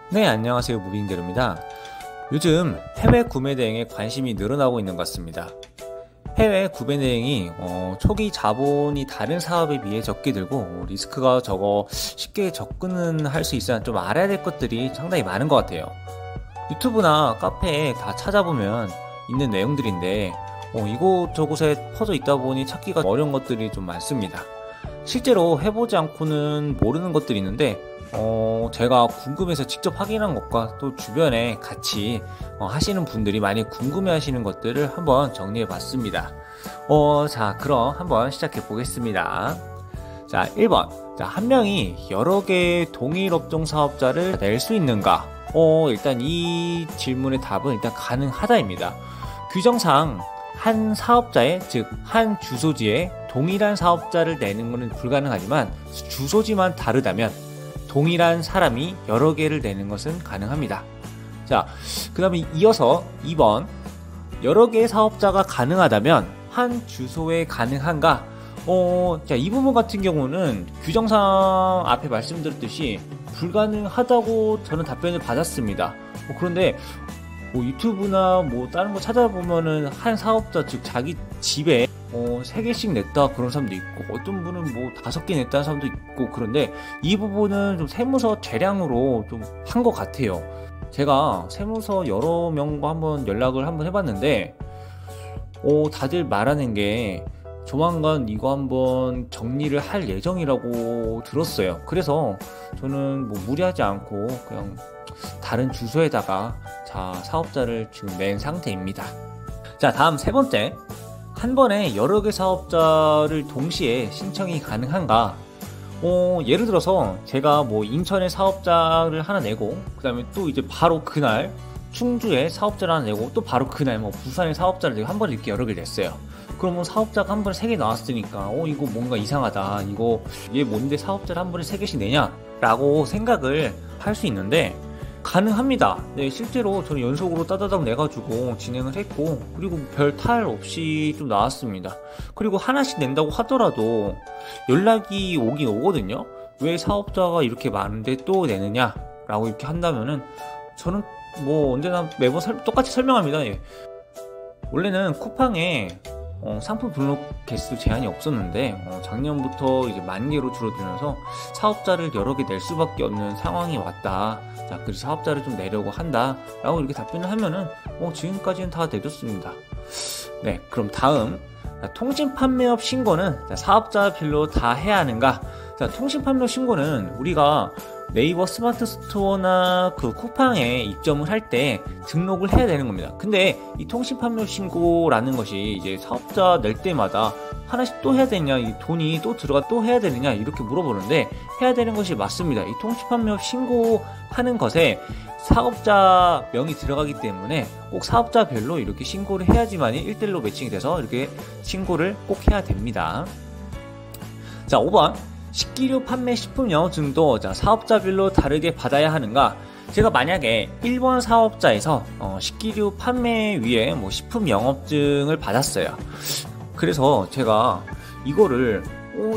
네, 안녕하세요. 무빙대로입니다. 요즘 해외 구매 대행에 관심이 늘어나고 있는 것 같습니다. 해외 구매 대행이 초기 자본이 다른 사업에 비해 적게 들고 리스크가 적어 쉽게 접근은 할 수 있어야 좀 알아야 될 것들이 상당히 많은 것 같아요. 유튜브나 카페에 다 찾아보면 있는 내용들인데 이곳저곳에 퍼져 있다 보니 찾기가 어려운 것들이 좀 많습니다. 실제로 해보지 않고는 모르는 것들이 있는데 제가 궁금해서 직접 확인한 것과 또 주변에 같이 하시는 분들이 많이 궁금해 하시는 것들을 한번 정리해 봤습니다. 자, 그럼 한번 시작해 보겠습니다. 자, 1번. 자, 한 명이 여러 개의 동일 업종 사업자를 낼 수 있는가? 일단 이 질문의 답은 일단 가능하다입니다. 규정상 한 사업자의, 즉 한 주소지에 동일한 사업자를 내는 것은 불가능하지만 주소지만 다르다면 동일한 사람이 여러 개를 내는 것은 가능합니다. 자, 그 다음에 이어서 2번. 여러 개의 사업자가 가능하다면 한 주소에 가능한가? 자, 이 부분 같은 경우는 규정상 앞에 말씀드렸듯이 불가능하다고 저는 답변을 받았습니다. 그런데 유튜브나 다른 거 찾아보면은 한 사업자, 즉 자기 집에 3개씩 냈다 그런 사람도 있고 어떤 분은 5개 냈다는 사람도 있고, 그런데 이 부분은 좀 세무서 재량으로 좀 한 것 같아요. 제가 세무서 여러 명과 한번 연락을 한번 해봤는데 다들 말하는 게 조만간 이거 한번 정리를 할 예정이라고 들었어요. 그래서 저는 무리하지 않고 그냥 다른 주소에다가 사업자를 지금 낸 상태입니다. 자, 다음 세 번째. 한 번에 여러 개 사업자를 동시에 신청이 가능한가? 예를 들어서 제가 인천에 사업자를 하나 내고, 그 다음에 또 이제 바로 그날 충주에 사업자를 하나 내고, 또 바로 그날 부산에 사업자를 내고 한 번에 이렇게 여러 개를 냈어요. 그러면 사업자가 한 번에 3개 나왔으니까 이거 뭔가 이상하다, 이거 얘 뭔데 사업자를 한 번에 3개씩 내냐? 라고 생각을 할 수 있는데 가능합니다. 네, 실제로 저는 연속으로 따다닥 내가지고 진행을 했고, 그리고 별 탈 없이 좀 나왔습니다. 그리고 하나씩 낸다고 하더라도 연락이 오긴 오거든요. 왜 사업자가 이렇게 많은데 또 내느냐? 라고 이렇게 한다면은 저는 언제나 매번 똑같이 설명합니다. 예. 원래는 쿠팡에 상품 등록 개수 제한이 없었는데 작년부터 이제 10,000개로 줄어들면서 사업자를 여러 개 낼 수밖에 없는 상황이 왔다. 자, 그래서 사업자를 좀 내려고 한다 라고 이렇게 답변을 하면은 지금까지는 다 내줬습니다. 네, 그럼 다음. 자, 통신 판매업 신고는 사업자별로 다 해야 하는가? 자, 통신 판매업 신고는 우리가 네이버 스마트 스토어나 그 쿠팡에 입점을 할 때 등록을 해야 되는 겁니다. 근데 이 통신 판매업 신고라는 것이 이제 사업자 낼 때마다 하나씩 또 해야 되냐, 이 돈이 또 들어가 또 해야 되느냐 이렇게 물어보는데, 해야 되는 것이 맞습니다. 이 통신 판매업 신고하는 것에 사업자 명이 들어가기 때문에 꼭 사업자별로 이렇게 신고를 해야지만이 1대1로 매칭이 돼서 이렇게 신고를 꼭 해야 됩니다. 자, 5번. 식기류 판매 식품 영업증도 사업자별로 다르게 받아야 하는가? 제가 만약에 1번 사업자에서 식기류 판매 위에 식품 영업증을 받았어요. 그래서 제가 이거를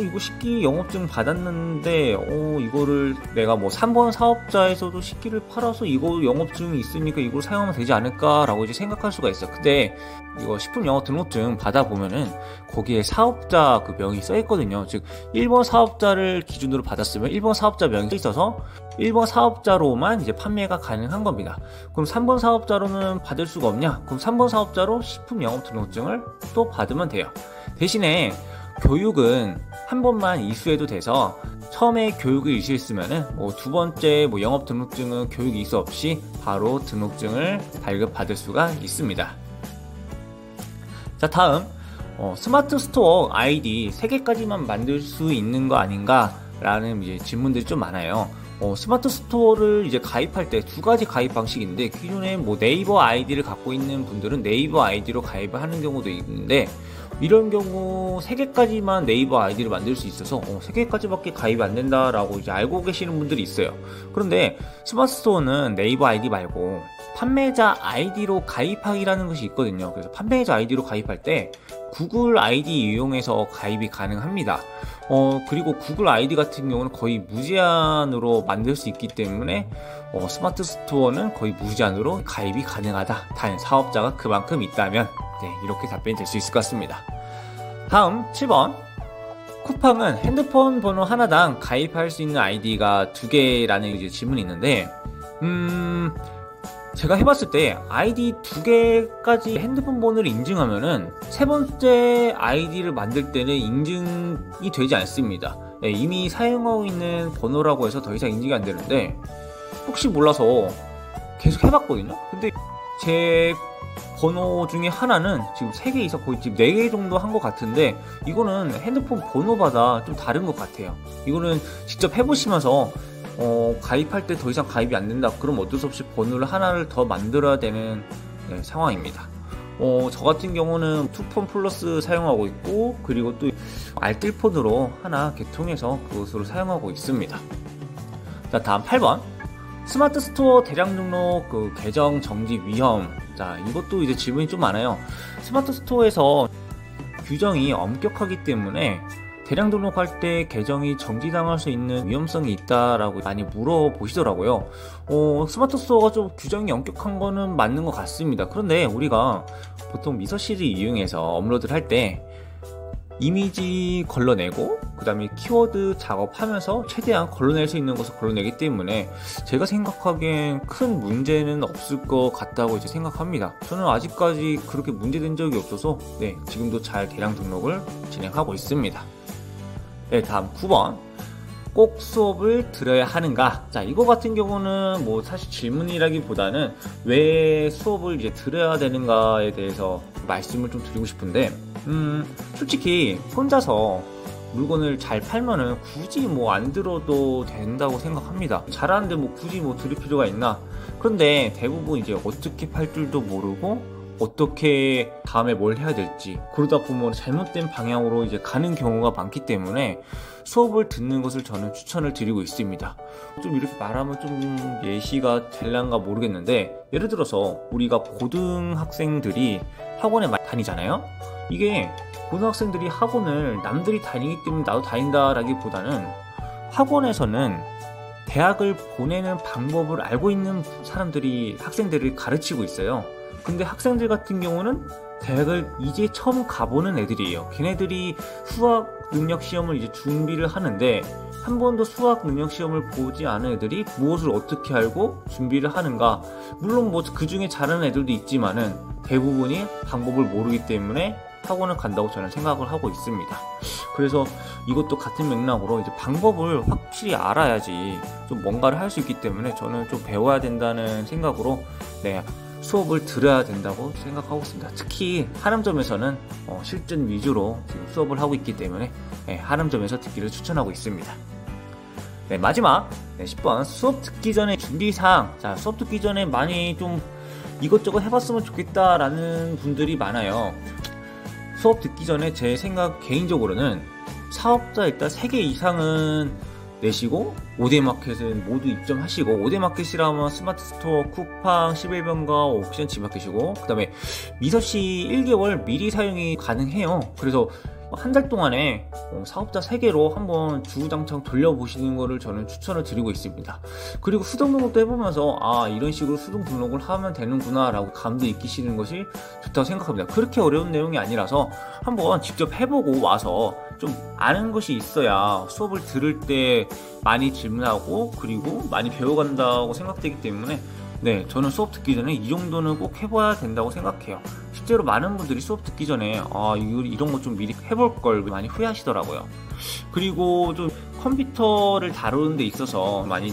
이거 식기 영업증 받았는데 이거를 내가 3번 사업자에서도 식기를 팔아서 이거 영업증이 있으니까 이걸 사용하면 되지 않을까 라고 이제 생각할 수가 있어요. 근데 이거 식품 영업 등록증 받아보면은 거기에 사업자 그 명이 써 있거든요. 즉 1번 사업자를 기준으로 받았으면 1번 사업자 명이 써 있어서 1번 사업자로만 이제 판매가 가능한 겁니다. 그럼 3번 사업자로는 받을 수가 없냐? 그럼 3번 사업자로 식품 영업 등록증을 또 받으면 돼요. 대신에 교육은 한 번만 이수해도 돼서 처음에 교육을 이수했으면은 두 번째 영업 등록증은 교육 이수 없이 바로 등록증을 발급받을 수가 있습니다. 자, 다음 스마트 스토어 아이디 3개까지만 만들 수 있는 거 아닌가? 라는 이제 질문들이 좀 많아요. 스마트 스토어를 이제 가입할 때 2가지 가입 방식인데, 기존에 네이버 아이디를 갖고 있는 분들은 네이버 아이디로 가입을 하는 경우도 있는데, 이런 경우 3개까지만 네이버 아이디를 만들 수 있어서 3개까지밖에 가입이 안 된다라고 이제 알고 계시는 분들이 있어요. 그런데 스마트 스토어는 네이버 아이디 말고 판매자 아이디로 가입하기라는 것이 있거든요. 그래서 판매자 아이디로 가입할 때 구글 아이디 이용해서 가입이 가능합니다. 그리고 구글 아이디 같은 경우는 거의 무제한으로 만들 수 있기 때문에 스마트 스토어는 거의 무제한으로 가입이 가능하다. 단 사업자가 그만큼 있다면, 네, 이렇게 답변이 될 수 있을 것 같습니다. 다음 7번. 쿠팡은 핸드폰 번호 하나당 가입할 수 있는 아이디가 2개라는 이제 질문이 있는데, 제가 해봤을 때 아이디 2개까지 핸드폰 번호를 인증하면은 세 번째 아이디를 만들 때는 인증이 되지 않습니다. 네, 이미 사용하고 있는 번호라고 해서 더 이상 인증이 안 되는데, 혹시 몰라서 계속 해봤거든요. 근데 제 번호 중에 하나는 지금 3개 이상, 거의 지금 4개 정도 한 것 같은데, 이거는 핸드폰 번호마다 좀 다른 것 같아요. 이거는 직접 해보시면서 가입할 때 더 이상 가입이 안 된다, 그럼 어쩔 수 없이 번호를 하나를 더 만들어야 되는, 네, 상황입니다. 저 같은 경우는 투폰 플러스 사용하고 있고, 그리고 또 알뜰폰으로 하나 개통해서 그것으로 사용하고 있습니다. 자, 다음 8번. 스마트 스토어 대량 등록 계정 정지 위험. 자, 이것도 이제 질문이 좀 많아요. 스마트 스토어에서 규정이 엄격하기 때문에 대량 등록할 때 계정이 정지당할 수 있는 위험성이 있다라고 많이 물어보시더라고요. 스마트 스토어가 좀 규정이 엄격한 거는 맞는 것 같습니다. 그런데 우리가 보통 미서실을 이용해서 업로드를 할 때 이미지 걸러내고, 그 다음에 키워드 작업하면서 최대한 걸러낼 수 있는 것을 걸러내기 때문에 제가 생각하기엔 큰 문제는 없을 것 같다고 이제 생각합니다. 저는 아직까지 그렇게 문제된 적이 없어서, 네, 지금도 잘 대량 등록을 진행하고 있습니다. 네, 다음 9번. 꼭 수업을 들어야 하는가? 자, 이거 같은 경우는 뭐 사실 질문이라기보다는 왜 수업을 이제 들어야 되는가에 대해서 말씀을 좀 드리고 싶은데, 솔직히 혼자서 물건을 잘 팔면은 굳이 뭐 안 들어도 된다고 생각합니다. 잘하는데 뭐 굳이 뭐 들을 필요가 있나? 그런데 대부분 이제 어떻게 팔 줄도 모르고 어떻게 다음에 뭘 해야 될지, 그러다 보면 잘못된 방향으로 이제 가는 경우가 많기 때문에 수업을 듣는 것을 저는 추천을 드리고 있습니다. 좀 이렇게 말하면 좀 예시가 될란가 모르겠는데, 예를 들어서 우리가 고등학생들이 학원에 많이 다니잖아요. 이게 고등학생들이 학원을 남들이 다니기 때문에 나도 다닌다라기보다는 학원에서는 대학을 보내는 방법을 알고 있는 사람들이 학생들을 가르치고 있어요. 근데 학생들 같은 경우는 대학을 이제 처음 가보는 애들이에요. 걔네들이 수학 능력 시험을 이제 준비를 하는데 한 번도 수학 능력 시험을 보지 않은 애들이 무엇을 어떻게 알고 준비를 하는가? 물론 뭐 그 중에 잘하는 애들도 있지만은 대부분이 방법을 모르기 때문에 학원을 간다고 저는 생각을 하고 있습니다. 그래서 이것도 같은 맥락으로 이제 방법을 확실히 알아야지 좀 뭔가를 할 수 있기 때문에 저는 좀 배워야 된다는 생각으로, 네, 수업을 들어야 된다고 생각하고 있습니다. 특히 하남점에서는 실전 위주로 지금 수업을 하고 있기 때문에, 네, 하남점에서 듣기를 추천하고 있습니다. 네, 마지막 10번. 수업 듣기 전에 준비사항. 자, 수업 듣기 전에 많이 좀 이것저것 해봤으면 좋겠다라는 분들이 많아요. 수업 듣기 전에 제 생각 개인적으로는 사업자 일단 3개 이상은 내시고 5대 마켓은 모두 입점하시고, 5대 마켓이라면 스마트 스토어, 쿠팡, 11번가, 옥션, 지마켓이고, 그 다음에 미서시 1개월 미리 사용이 가능해요. 그래서 한 달 동안에 사업자 3개로 한번 주구장창 돌려보시는 거를 저는 추천을 드리고 있습니다. 그리고 수동 등록도 해보면서 이런 식으로 수동 등록을 하면 되는구나 라고 감도 익히시는 것이 좋다고 생각합니다. 그렇게 어려운 내용이 아니라서 한번 직접 해보고 와서 좀 아는 것이 있어야 수업을 들을 때 많이 질문하고 그리고 많이 배워간다고 생각되기 때문에, 네, 저는 수업 듣기 전에 이 정도는 꼭 해봐야 된다고 생각해요. 실제로 많은 분들이 수업 듣기 전에 이런 거 좀 미리 해볼 걸 많이 후회하시더라고요. 그리고 좀 컴퓨터를 다루는 데 있어서 많이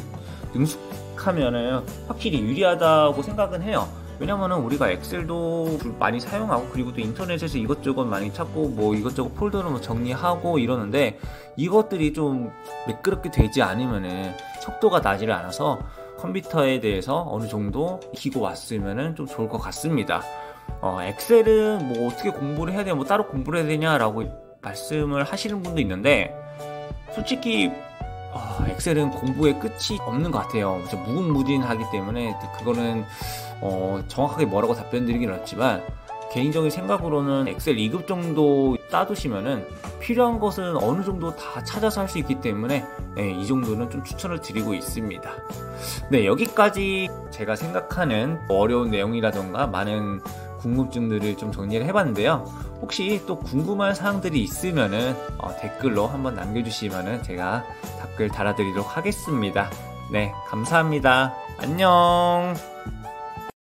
능숙하면은 확실히 유리하다고 생각은 해요. 왜냐면은 우리가 엑셀도 많이 사용하고, 그리고 또 인터넷에서 이것저것 많이 찾고 뭐 이것저것 폴더로 뭐 정리하고 이러는데, 이것들이 좀 매끄럽게 되지 않으면은 속도가 나지를 않아서 컴퓨터에 대해서 어느 정도 익히고 왔으면 좀 좋을 것 같습니다. 엑셀은 뭐 어떻게 공부를 해야 되냐, 뭐 따로 공부를 해야 되냐라고 말씀을 하시는 분도 있는데, 솔직히 엑셀은 공부의 끝이 없는 것 같아요. 무궁무진하기 때문에 그거는 정확하게 뭐라고 답변 드리긴 어렵지만, 개인적인 생각으로는 엑셀 2급 정도 따두시면은 필요한 것은 어느 정도 다 찾아서 할 수 있기 때문에 이 정도는 좀 추천을 드리고 있습니다. 네, 여기까지 제가 생각하는 어려운 내용이라던가 많은 궁금증들을 좀 정리를 해봤는데요. 혹시 또 궁금한 사항들이 있으면은 댓글로 한번 남겨주시면은 제가 답글 달아드리도록 하겠습니다. 네, 감사합니다. 안녕.